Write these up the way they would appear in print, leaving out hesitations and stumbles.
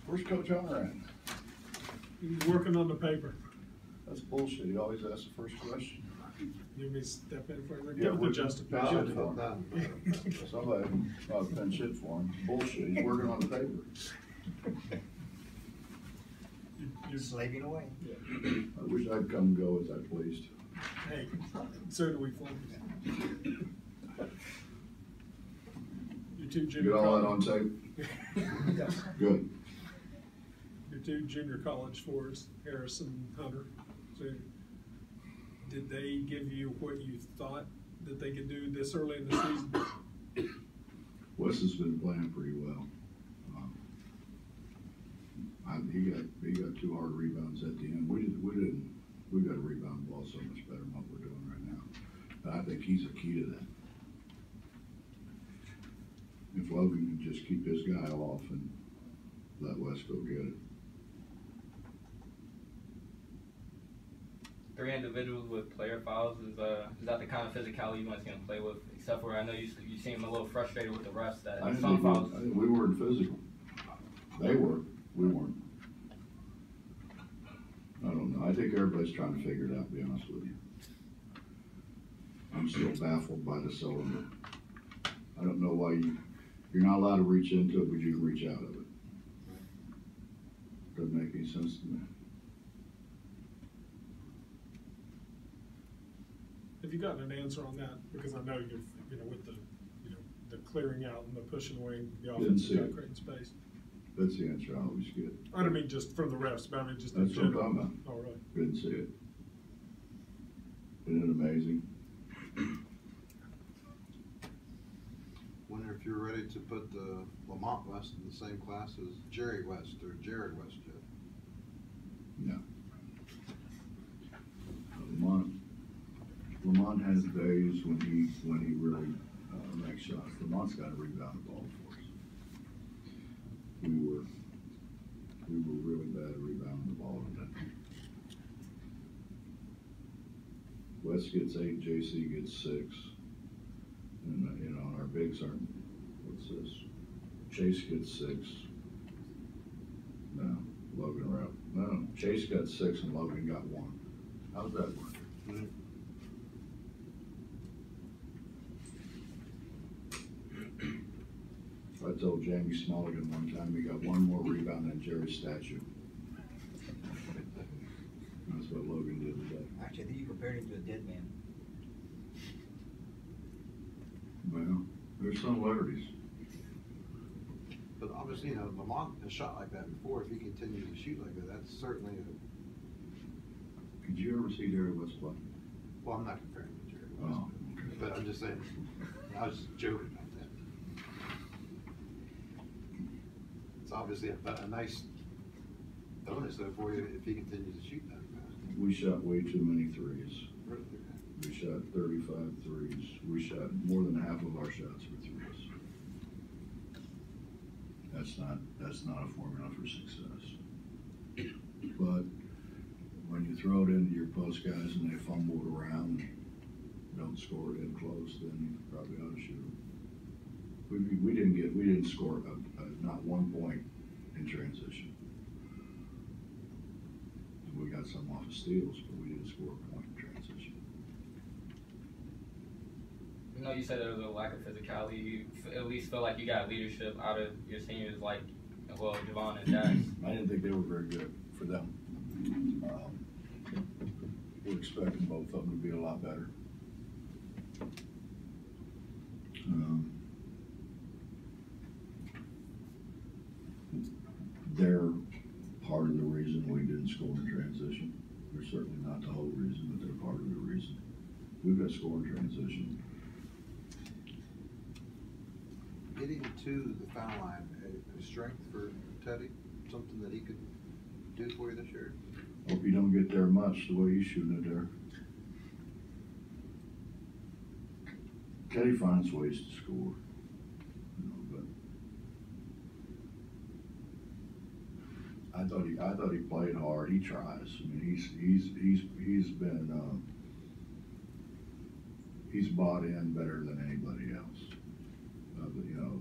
Where's Coach Honoran? He's working on the paper. That's bullshit. He always asks the first question. You may step in for it. Yeah, Give it we to Justin. pen shit for him. Somebody pen shit for him. Bullshit. He's working on the paper. You're slaving away. Yeah. I wish I'd come and go as I pleased. Hey, so do we, Florence. Your two junior Get all that college. on tape? Yes. Good. Your two junior college fours, Harris and Hunter. So, did they give you what you thought that they could do this early in the season? Wes has been playing pretty well. He got 2 hard rebounds at the end. We got to rebound the ball so much better than what we're doing right now. But I think he's a key to that. If Logan can just keep his guy off and let Wes go get it. 3 individuals with player fouls is that the kind of physicality you want to see him play with? Except for I know you seem a little frustrated with the refs that some fouls. I think we weren't physical. They were. We weren't. I don't know. I think everybody's trying to figure it out, to be honest with you. I'm still baffled by the cylinder. I don't know why you're not allowed to reach into it, but you can reach out of it. Doesn't make any sense to me. Have you gotten an answer on that? Because I know you're, with the, the clearing out and the pushing away the offensive guy creating space. That's the answer I always get. I don't mean just from the refs, but I mean just that's in general. what I'm talking about. Oh, right. Didn't see it. Isn't it amazing? Wonder if you're ready to put Lamont West in the same class as Jerry West or Jared West yet? No. Lamont has days when he really makes shots. Lamont's got to rebound the ball for us. We were really bad at rebounding the ball today. West gets 8, JC gets 6, and our bigs aren't. What's this? Chase gets 6. No, Logan are up. No, Chase got 6 and Logan got 1. How's that work? Mm-hmm. I told Jamie Smulligan one time he got 1 more rebound than Jerry's statue. That's what Logan did today. Actually, I think you compared him to a dead man. Well, there's similarities. But obviously, Lamont has shot like that before. If he continues to shoot like that, that's certainly a... Did you ever see Jerry West play? Well, I'm not comparing him to Jerry West. Oh, okay. But I'm just saying, I was just joking about that. It's obviously a nice bonus, though, for you if he continues to shoot that fast. We shot way too many threes. Really? We shot 35 threes. We shot more than half of our shots were threes. That's not a formula for success. But when you throw it into your post guys and they fumble it around and don't score it in close, then you probably ought to shoot them. We didn't score not 1 point in transition. We got some off of steals, but we didn't score a point in transition. You know, you said there was a lack of physicality. You at least feel like you got leadership out of your seniors, like, well, Javon and Dax. I didn't think they were very good for them. We're expecting both of them to be a lot better. They're part of the reason we didn't score in transition. They're certainly not the whole reason, but they're part of the reason. We've got to score in transition. Getting to the foul line, a strength for Teddy? Something that he could do for you this year? Hope you don't get there much the way he's shooting it there. Teddy finds ways to score. But I thought he played hard. He tries. I mean, he's been he's bought in better than anybody else.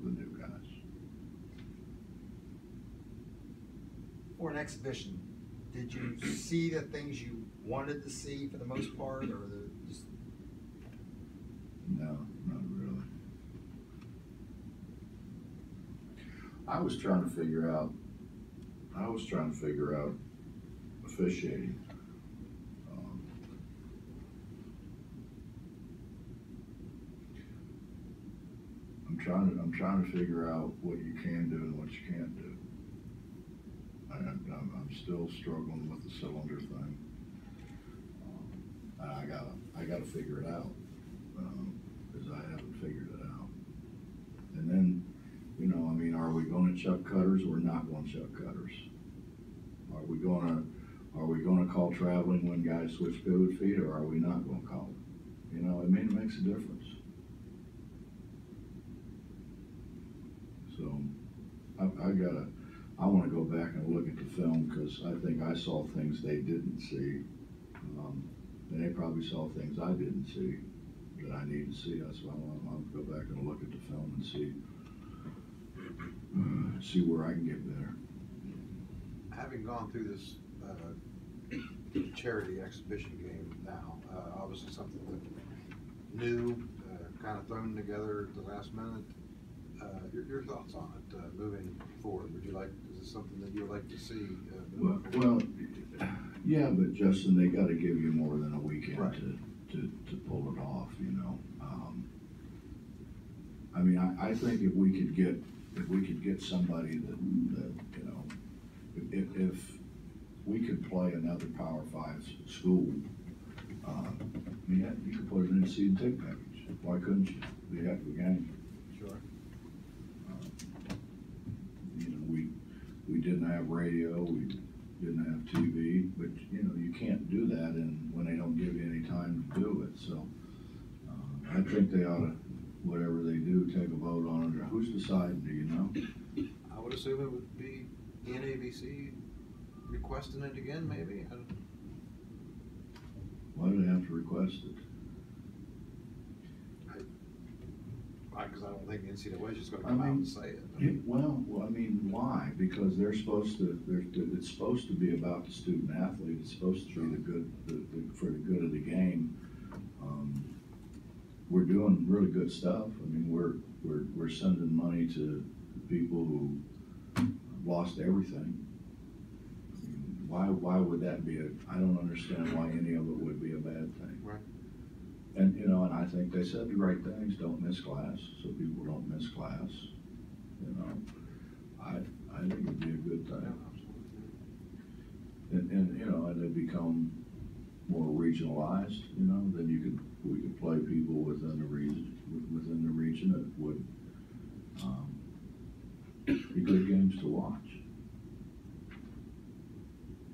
The new guys. exhibition, did you see the things you wanted to see for the most part, or just? No, not really. I was trying to figure out officiating. I'm trying to figure out what you can do and what you can't do. I'm still struggling with the cylinder thing. I gotta figure it out, because I haven't figured it out. And then, you know, I mean, are we gonna chuck cutters or not gonna chuck cutters? Are we gonna call traveling when guys switch pivot feet, or are we not gonna call it? You know, I mean, it makes a difference. So, I wanna go back and look at the film, because I think I saw things they didn't see. And they probably saw things I didn't see that I need to see. That's why I want to go back and look at the film and see where I can get better. Having gone through this charity exhibition game now, obviously something that new, kind of thrown together at the last minute. Your thoughts on it moving forward? Is this something that you would like to see? Well, yeah, but Justin, they got to give you more than a weekend Right. to pull it off. You know, I mean, I think if we could get somebody that you know, if we could play another Power 5 school, I mean, you could put it in a seed and tick package. Why couldn't you? Be heck of a game. Sure. You know, we didn't have radio, we didn't have TV, but you know, you can't do that when they don't give you any time to do it. So I think they ought to, whatever they do, take a vote on it. Or who's deciding? Do you know? I would assume it would be NABC requesting it again, maybe. Why do they have to request it? Because I don't think the NCAA is just going to come out and say it. Well, I mean, why? Because it's supposed to be about the student athlete. It's supposed to be for the good of the game. We're doing really good stuff. I mean, we're sending money to people who lost everything. I mean, why would that be I don't understand why any of it would be a bad thing. Right. And, you know, and I think they said the right things, don't miss class, so people don't miss class, you know. I think it'd be a good thing. And, you know, and they become more regionalized, you know, then we could play people within the region that would, be good games to watch.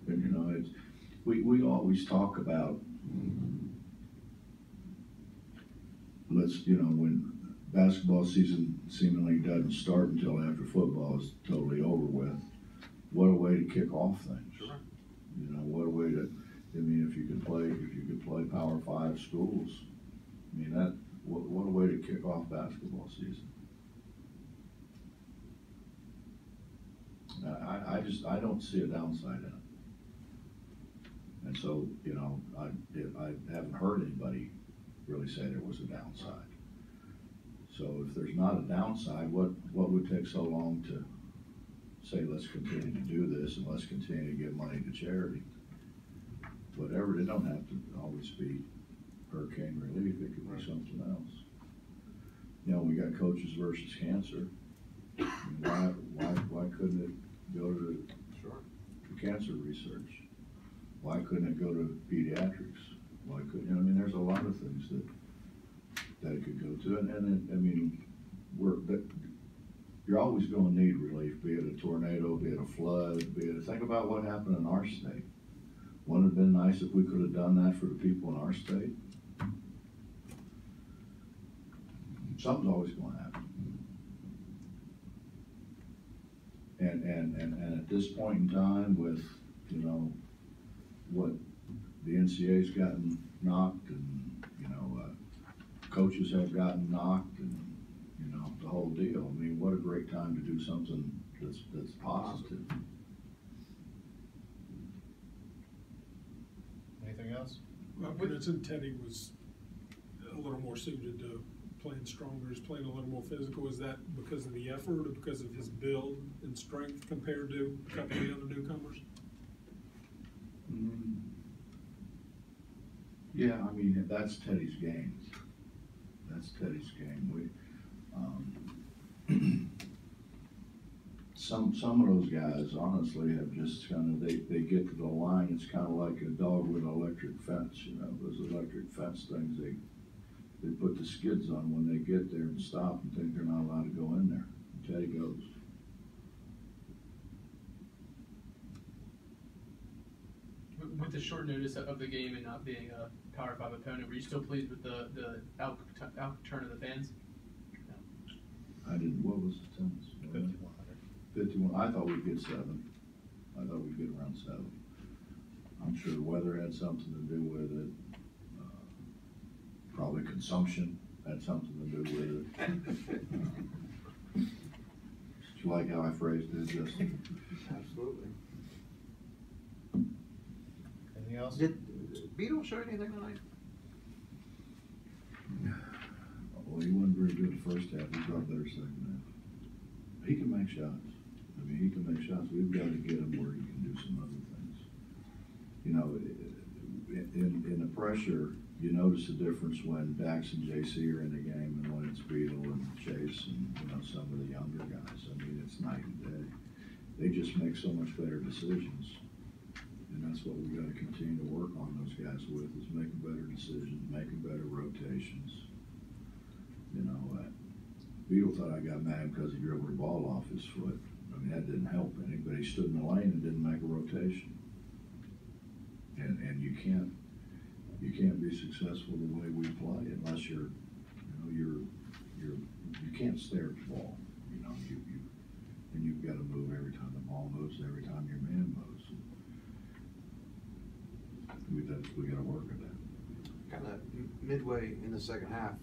And, you know, we always talk about, when basketball season seemingly doesn't start until after football is totally over with, what a way to kick off things. Sure. You know, what a way to, I mean, if you could play Power 5 schools, I mean, what a way to kick off basketball season. I don't see a downside in it. And so, you know, I haven't heard anybody really say there was a downside. So if there's not a downside, what would take so long to say, let's continue to do this and let's continue to give money to charity? Whatever, they don't have to always be hurricane relief, it could be something else. You know, we got Coaches versus Cancer. I mean, why couldn't it go to cancer research? Why couldn't it go to pediatrics? Why couldn't, I mean, there's a lot of things that it could go to, and I mean, you're always going to need relief, be it a tornado, be it a flood, think about what happened in our state. Wouldn't it have been nice if we could have done that for the people in our state? Something's always going to happen. And at this point in time, with, you know, what the NCAA's gotten knocked, and, you know, coaches have gotten knocked, and, you know, the whole deal. I mean, what a great time to do something that's positive. Anything else? Princeton, Teddy was a little more suited to playing stronger, is playing a little more physical. Is that because of the effort or because of his build and strength compared to a couple of the other newcomers? Yeah, I mean, that's Teddy's game. That's Teddy's game. Some of those guys honestly have just kind of, they get to the line, it's kind of like a dog with an electric fence, you know, those electric fence things, they put the skids on when they get there and stop and think they're not allowed to go in there. And Teddy goes. With the short notice of the game and not being a Power 5 opponent, were you still pleased with the outturn of the fans? I didn't, what was the tennis? 5,100. 51, I thought we'd get 7. I thought we'd get around 7. I'm sure the weather had something to do with it. Probably consumption had something to do with it. Did you like how I phrased it, Justin? Absolutely. Anything else? Did Beetle show anything tonight? Well, he wasn't very good the first half. He got better second half. He can make shots. I mean, he can make shots. We've got to get him where he can do some other things. You know, in the pressure, you notice the difference when Dax and JC are in the game and when it's Beetle and Chase and, you know, some of the younger guys. I mean, it's night and day. They just make so much better decisions. And that's what we got to continue to work on those guys with, is making better decisions, making better rotations. You know, Beetle thought I got mad because he dribbled the ball off his foot. I mean, that didn't help any, but he stood in the lane and didn't make a rotation. And you can't be successful the way we play unless you can't stare at the ball. You know, and you've got to move every time the ball moves, every time your man moves. We got to work at that. Kind of midway in the second half,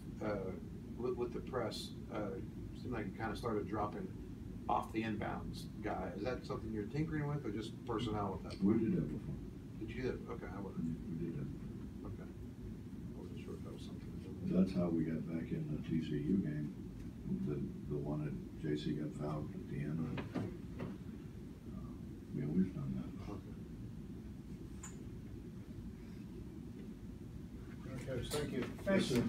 with the press, seemed like it kind of started dropping off the inbounds guy. Is that something you're tinkering with, or just personnel with that? We did that before. Did you do that? Okay, I wasn't. We did that. Okay. I wasn't sure if that was something. That's how we got back in the TCU game. The one that JC got fouled at the end. Yeah, we've done that. Okay. Okay, thank you. Yes, sir.